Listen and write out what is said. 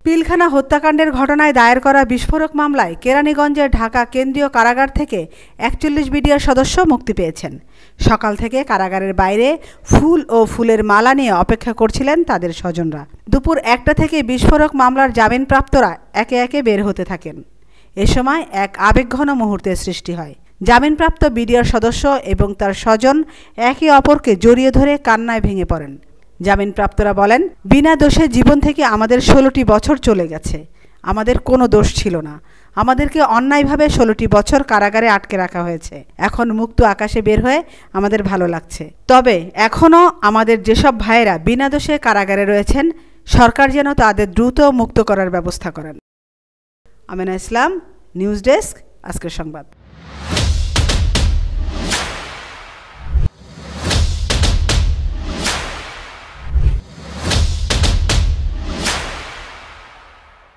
পিলখানা হত্যাকাণ্ডের ঘটনায় দায়ের করা বিস্ফোরক মামলায় কেরানীগঞ্জের ঢাকা কেন্দ্রীয় কারাগার থেকে 41 বিডিআর সদস্য মুক্তি পেয়েছেন। সকাল থেকে কারাগারের বাইরে ফুল ও ফুলের মালা নিয়ে অপেক্ষা করছিলেন তাদের স্বজনরা। দুপুর 1টা থেকে বিস্ফোরক মামলার জামিনপ্রাপ্তরা একে একে বের হতে থাকেন। এ সময় এক আবেগঘন মুহূর্তের সৃষ্টি হয়। জামিনপ্রাপ্ত বিডিআর সদস্য এবং তার স্বজন একে অপরকে জড়িয়ে ধরে কান্নায় ভেঙে পড়েন। জামিনপ্রাপ্তরা বলেন, বিনা দোষে জীবন থেকে আমাদের 16টি বছর চলে গেছে। আমাদের কোনো দোষ ছিল না। আমাদেরকে অন্যায়ভাবে 16টি বছর কারাগারে আটকে রাখা হয়েছে। এখন মুক্ত আকাশে বের হয়ে আমাদের ভালো লাগছে। তবে এখনও আমাদের যেসব ভাইয়েরা বিনা দোষে কারাগারে রয়েছেন, সরকার যেন তাদের দ্রুত মুক্ত করার ব্যবস্থা করেন। আমেনা ইসলাম, নিউজ ডেস্ক, আজকের সংবাদ।